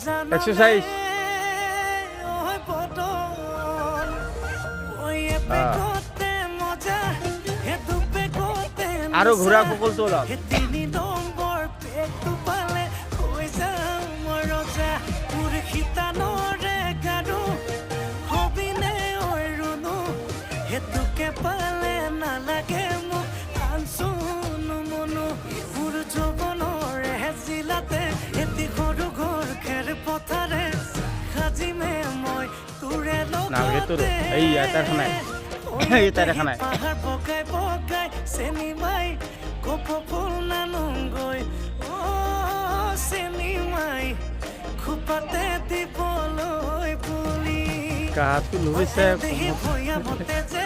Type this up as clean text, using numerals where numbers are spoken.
exercise আৰো ঘোৰা Cockle তোলা হেতুকে পালে নালাগে মোক আনচুনো মনো মোৰ যৌৱনৰে জিলাতে এটি সৰু ঘৰ খেৰ পথাৰে সাজিমে মই তোৰে লগতে এই তাৰ খানায় পাহাৰ বগাই বগাই চেনি মাই কপ ফুল নানুংগৈ চেনি মাই খোপাতে দিবলৈ বুলি কাহাতটো লুইছে ভৈয়ামতে যে